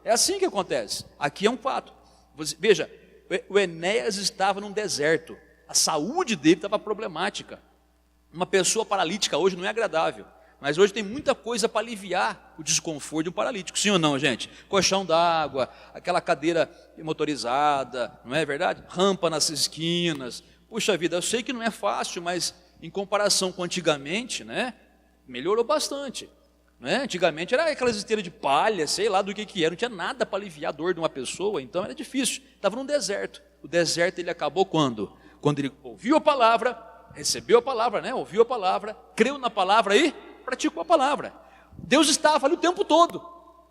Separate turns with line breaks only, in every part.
É assim que acontece. Aqui é um fato. Veja, o Enéas estava num deserto. A saúde dele estava problemática. Uma pessoa paralítica hoje não é agradável. Mas hoje tem muita coisa para aliviar o desconforto de um paralítico. Sim ou não, gente? Colchão d'água, aquela cadeira motorizada, não é verdade? Rampa nas esquinas. Puxa vida, eu sei que não é fácil, mas em comparação com antigamente, né? Melhorou bastante. Né? Antigamente era aquelas esteiras de palha, sei lá do que era, não tinha nada para aliviar a dor de uma pessoa, então era difícil, estava num deserto. O deserto ele acabou quando? Quando ele ouviu a palavra, recebeu a palavra, né? Ouviu a palavra, creu na palavra e praticou a palavra. Deus estava ali o tempo todo.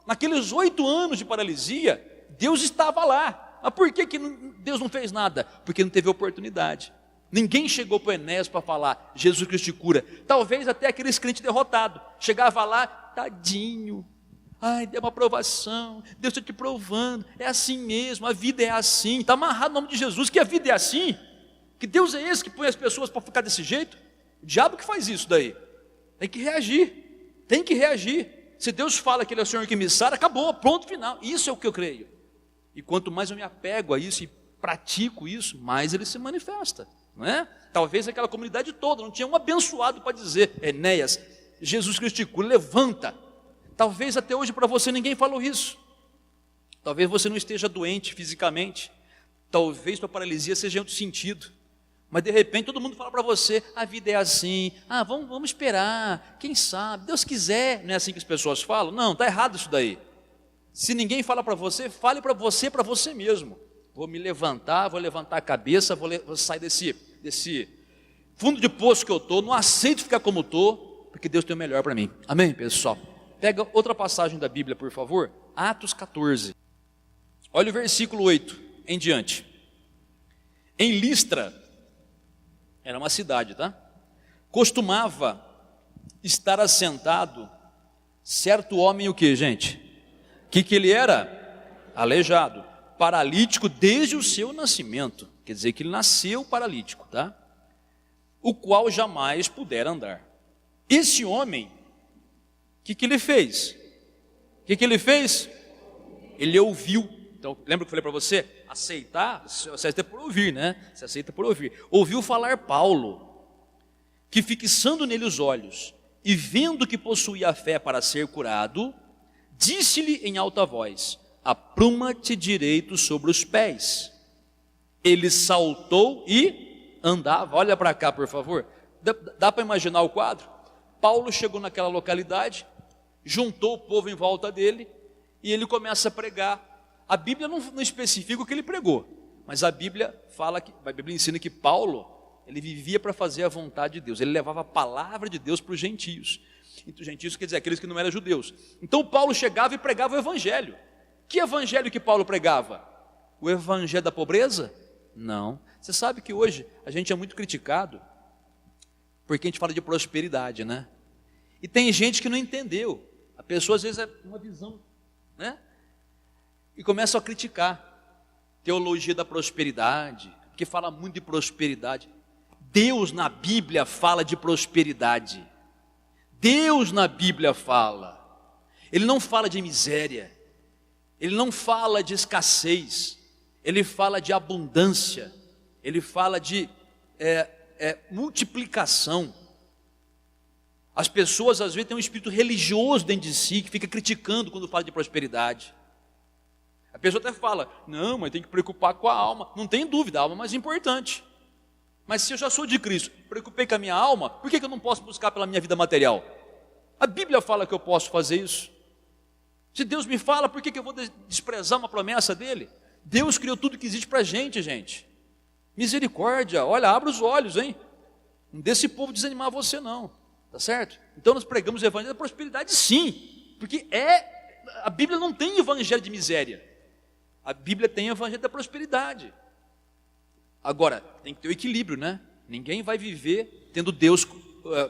Naqueles 8 anos de paralisia, Deus estava lá. Mas por que Deus não fez nada? Porque não teve oportunidade. Ninguém chegou para o Enéas para falar, Jesus Cristo te cura. Talvez até aqueles crentes derrotados. Chegava lá, tadinho. Ai, deu uma provação. Deus está te provando. É assim mesmo, a vida é assim. Está amarrado no nome de Jesus, que a vida é assim. Que Deus é esse que põe as pessoas para ficar desse jeito? O diabo que faz isso daí. Tem que reagir. Tem que reagir. Se Deus fala que Ele é o Senhor que me sara, acabou, pronto, final. Isso é o que eu creio. E quanto mais eu me apego a isso e pratico isso, mais Ele se manifesta. Não é? Talvez aquela comunidade toda não tinha um abençoado para dizer, Enéas, Jesus Cristo te cura, levanta. Talvez até hoje para você ninguém falou isso. Talvez você não esteja doente fisicamente. Talvez sua paralisia seja em outro sentido. Mas de repente todo mundo fala para você, a vida é assim, vamos esperar, quem sabe, Deus quiser. Não é assim que as pessoas falam? Não, está errado isso daí. Se ninguém fala para você, fale para você mesmo. Vou me levantar, vou levantar a cabeça, vou sair desse fundo de poço que eu estou, não aceito ficar como estou, porque Deus tem o melhor para mim. Amém, pessoal? Pega outra passagem da Bíblia, por favor, Atos 14. Olha o versículo 8 em diante. Em Listra, era uma cidade, tá? Costumava estar assentado certo homem, o que, gente? Que ele era? Aleijado, paralítico desde o seu nascimento. Quer dizer que ele nasceu paralítico, tá? O qual jamais pudera andar. Esse homem, o que ele fez? O que ele fez? Ele ouviu. Então, lembra que eu falei para você? Aceitar, você aceita por ouvir, né? Você aceita por ouvir. Ouviu falar Paulo, que fixando nele os olhos, e vendo que possuía a fé para ser curado, disse-lhe em alta voz, apruma-te direito sobre os pés. Ele saltou e andava. Olha para cá, por favor. Dá para imaginar o quadro? Paulo chegou naquela localidade, juntou o povo em volta dele, e ele começa a pregar. A Bíblia não especifica o que ele pregou, mas a Bíblia ensina que Paulo, ele vivia para fazer a vontade de Deus. Ele levava a palavra de Deus para os gentios. Então, gentios quer dizer aqueles que não eram judeus. Então Paulo chegava e pregava o evangelho. Que evangelho que Paulo pregava? O evangelho da pobreza? Não. Você sabe que hoje a gente é muito criticado porque a gente fala de prosperidade, né? E tem gente que não entendeu. A pessoa às vezes é uma visão, né? E começa a criticar teologia da prosperidade, que fala muito de prosperidade. Deus na Bíblia fala de prosperidade. Deus na Bíblia fala. Ele não fala de miséria. Ele não fala de escassez. Ele fala de abundância. Ele fala de multiplicação. As pessoas às vezes têm um espírito religioso dentro de si, que fica criticando quando fala de prosperidade. A pessoa até fala, não, mas tem que preocupar com a alma. Não tem dúvida, a alma é mais importante. Mas se eu já sou de Cristo, preocupei com a minha alma, por que eu não posso buscar pela minha vida material? A Bíblia fala que eu posso fazer isso. Se Deus me fala, por que eu vou desprezar uma promessa dele? Deus criou tudo que existe para a gente, gente. Misericórdia, olha, abra os olhos, hein? Não deixe esse povo desanimar você não, tá certo? Então nós pregamos o evangelho da prosperidade sim, porque a Bíblia não tem evangelho de miséria. A Bíblia tem evangelho da prosperidade. Agora, tem que ter o equilíbrio, né? Ninguém vai viver tendo Deus,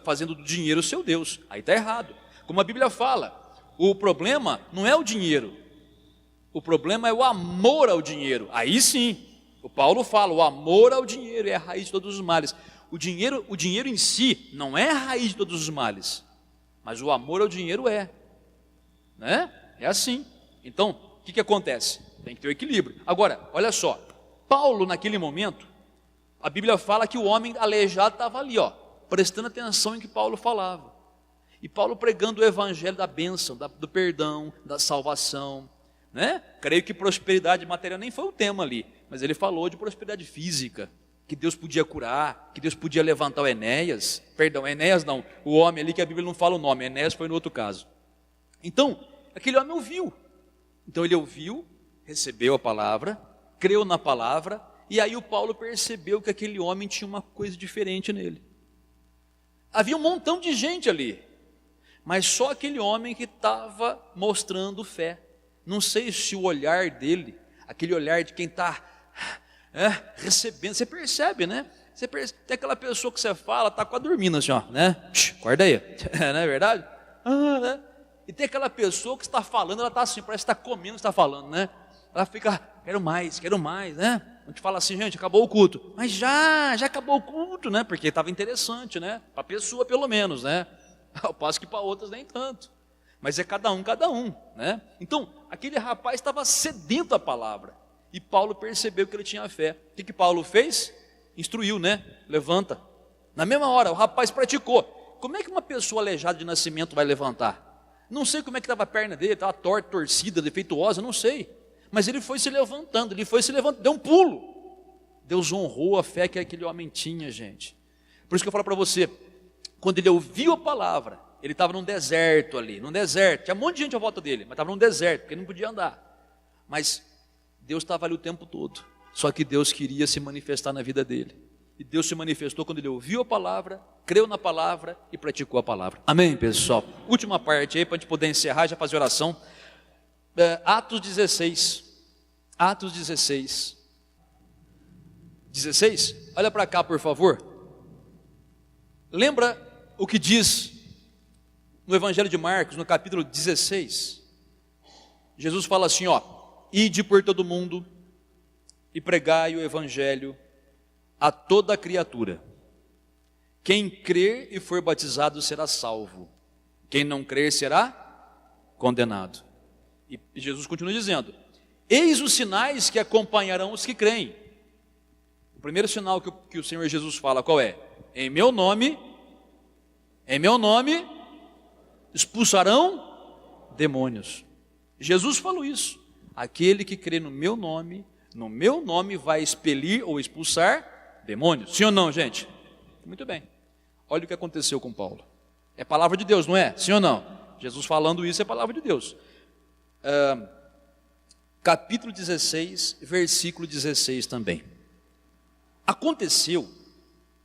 fazendo do dinheiro o seu Deus. Aí está errado. Como a Bíblia fala, o problema não é o dinheiro. O problema é o amor ao dinheiro. Aí sim, o Paulo fala, o amor ao dinheiro é a raiz de todos os males. O dinheiro em si não é a raiz de todos os males. Mas o amor ao dinheiro é. Né? É assim. Então, que acontece? Tem que ter o equilíbrio. Agora, olha só, Paulo naquele momento, a Bíblia fala que o homem aleijado estava ali, prestando atenção em que Paulo falava. E Paulo pregando o evangelho da bênção, do perdão, da salvação, né? Creio que prosperidade material nem foi o tema ali, mas ele falou de prosperidade física, que Deus podia curar, que Deus podia levantar o Enéas, o homem ali que a Bíblia não fala o nome, Enéas foi no outro caso. Então, aquele homem ouviu, ele ouviu, recebeu a palavra, creu na palavra, e aí o Paulo percebeu que aquele homem tinha uma coisa diferente nele. Havia um montão de gente ali, mas só aquele homem que estava mostrando fé. Não sei se o olhar dele, aquele olhar de quem está recebendo, você percebe, né? Tem aquela pessoa que você fala, está quase dormindo assim, né? Acorda aí, não é verdade? Né? E tem aquela pessoa que está falando, ela está assim, parece que está comendo, está falando, né? Ela fica, quero mais, né? A gente fala assim, gente, acabou o culto. Mas já acabou o culto, né? Porque estava interessante, né? Para a pessoa pelo menos, né? Ao passo que para outras nem tanto. Mas é cada um, né? Então, aquele rapaz estava sedento à palavra. E Paulo percebeu que ele tinha fé. O que Paulo fez? Instruiu, né? Levanta. Na mesma hora, o rapaz praticou. Como é que uma pessoa aleijada de nascimento vai levantar? Não sei como é que estava a perna dele, estava torta, torcida, defeituosa, não sei. Mas ele foi se levantando, deu um pulo. Deus honrou a fé que aquele homem tinha, gente. Por isso que eu falo para você, quando ele ouviu a palavra, ele estava num deserto ali, tinha um monte de gente à volta dele, mas estava num deserto, porque ele não podia andar. Mas Deus estava ali o tempo todo, só que Deus queria se manifestar na vida dele. E Deus se manifestou quando ele ouviu a palavra, creu na palavra e praticou a palavra. Amém, pessoal? Última parte aí, para a gente poder encerrar e já fazer oração. Atos 16, 16, olha para cá por favor. Lembra o que diz no Evangelho de Marcos, no capítulo 16? Jesus fala assim, ide por todo mundo e pregai o Evangelho a toda criatura. Quem crer e for batizado será salvo, quem não crer será condenado. E Jesus continua dizendo, eis os sinais que acompanharão os que creem. O primeiro sinal que o Senhor Jesus fala, qual é? Em meu nome expulsarão demônios. Jesus falou isso. Aquele que crê no meu nome vai expelir ou expulsar demônios. Sim ou não, gente? Muito bem. Olha o que aconteceu com Paulo. É palavra de Deus, não é? Sim ou não? Jesus falando isso é palavra de Deus. Capítulo 16, versículo 16 também. Aconteceu,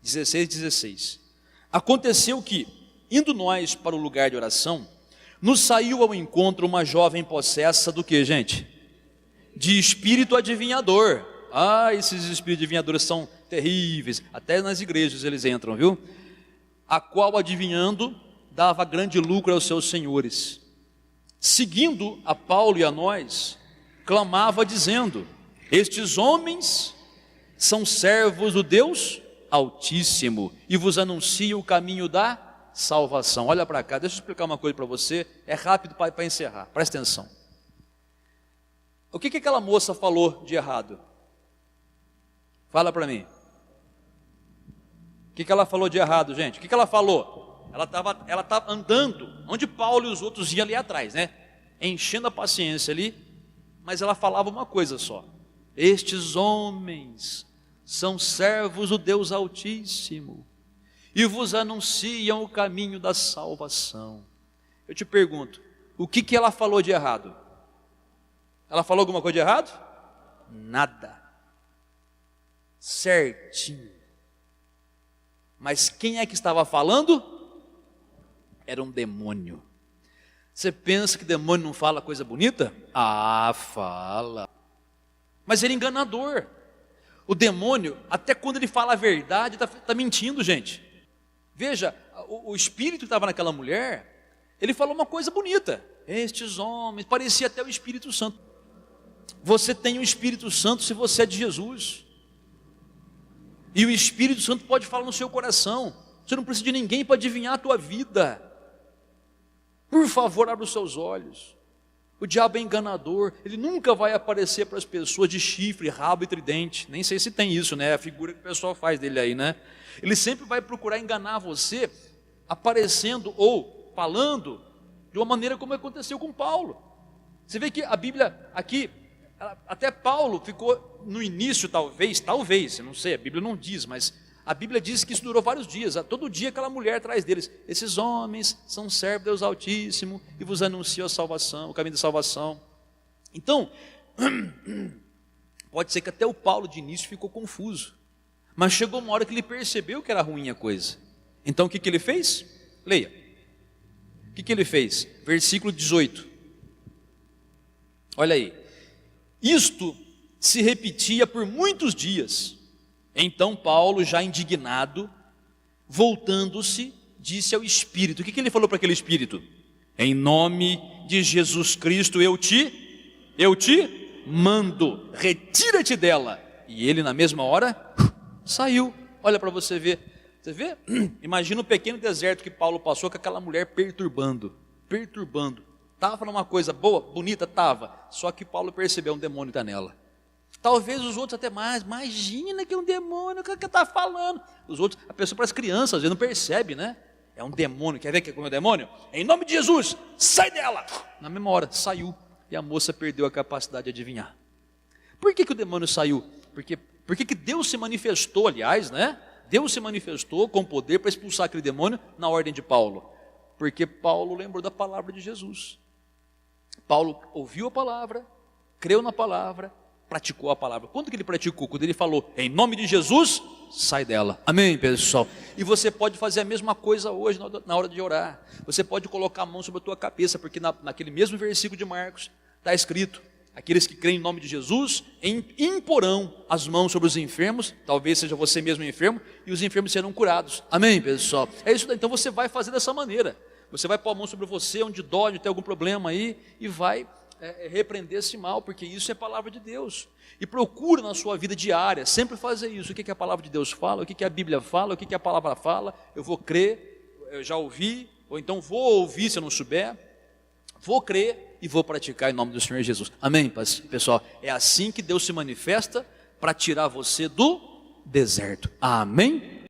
16, aconteceu que, indo nós para o lugar de oração, nos saiu ao encontro uma jovem possessa do que, gente? De espírito adivinhador. Esses espíritos adivinhadores são terríveis, até nas igrejas eles entram, viu? A qual, adivinhando, dava grande lucro aos seus senhores. Seguindo a Paulo e a nós, clamava dizendo, estes homens são servos do Deus Altíssimo e vos anunciam o caminho da salvação. Olha para cá, deixa eu explicar uma coisa para você, é rápido para encerrar, presta atenção. O que aquela moça falou de errado? Fala para mim. O que ela falou de errado, gente? O que ela falou? Ela estava andando onde Paulo e os outros iam ali atrás, né? Enchendo a paciência ali, mas ela falava uma coisa só. Estes homens são servos do Deus Altíssimo e vos anunciam o caminho da salvação. Eu te pergunto, o que ela falou de errado? Ela falou alguma coisa de errado? Nada. Certinho. Mas quem é que estava falando? Era um demônio. Você pensa que demônio não fala coisa bonita? Fala. Mas ele é enganador. O demônio, até quando ele fala a verdade, está mentindo, gente. Veja, o espírito que estava naquela mulher, ele falou uma coisa bonita. Estes homens, parecia até o Espírito Santo. Você tem o Espírito Santo se você é de Jesus. E o Espírito Santo pode falar no seu coração. Você não precisa de ninguém para adivinhar a tua vida. Por favor, abra os seus olhos. O diabo é enganador, ele nunca vai aparecer para as pessoas de chifre, rabo e tridente. Nem sei se tem isso, né? É a figura que o pessoal faz dele aí, né? Ele sempre vai procurar enganar você, aparecendo ou falando de uma maneira como aconteceu com Paulo. Você vê que a Bíblia aqui, até Paulo ficou no início, talvez, eu não sei, a Bíblia não diz, mas a Bíblia diz que isso durou vários dias. Todo dia aquela mulher atrás deles: esses homens são servos de Deus Altíssimo e vos anunciam a salvação, o caminho da salvação. Então, pode ser que até o Paulo de início ficou confuso, mas chegou uma hora que ele percebeu que era ruim a coisa. Então o que ele fez? Leia. O que ele fez? Versículo 18. Olha aí. Isto se repetia por muitos dias. Então Paulo, já indignado, voltando-se, disse ao Espírito. O que ele falou para aquele Espírito? Em nome de Jesus Cristo eu te mando, retira-te dela. E ele na mesma hora saiu. Olha para você ver. Você vê? Imagina o pequeno deserto que Paulo passou com aquela mulher perturbando. Estava numa coisa boa, bonita, estava. Só que Paulo percebeu: um demônio está nela. Talvez os outros até mais. Imagina que é um demônio, o que está falando? Os outros, a pessoa parece criança, às vezes não percebe, né? É um demônio, quer ver que é como é um demônio? Em nome de Jesus, sai dela! Na mesma hora, saiu. E a moça perdeu a capacidade de adivinhar. Por que o demônio saiu? Por que Deus se manifestou, aliás, né? Deus se manifestou com poder para expulsar aquele demônio na ordem de Paulo. Porque Paulo lembrou da palavra de Jesus. Paulo ouviu a palavra, creu na palavra, praticou a palavra. Quando que ele praticou? Quando ele falou: em nome de Jesus, sai dela. Amém, pessoal? E você pode fazer a mesma coisa hoje na hora de orar. Você pode colocar a mão sobre a tua cabeça, porque naquele mesmo versículo de Marcos está escrito: aqueles que creem em nome de Jesus imporão as mãos sobre os enfermos, talvez seja você mesmo enfermo, e os enfermos serão curados. Amém, pessoal? É isso daí. Então você vai fazer dessa maneira. Você vai pôr a mão sobre você, onde dói, onde tem algum problema aí, e vai repreender esse mal, porque isso é palavra de Deus. E procura na sua vida diária sempre fazer isso. O que a palavra de Deus fala, o que a Bíblia fala, o que a palavra fala. Eu vou crer, eu já ouvi, ou então vou ouvir se eu não souber, vou crer e vou praticar em nome do Senhor Jesus. Amém, pessoal? É assim que Deus se manifesta para tirar você do deserto. Amém?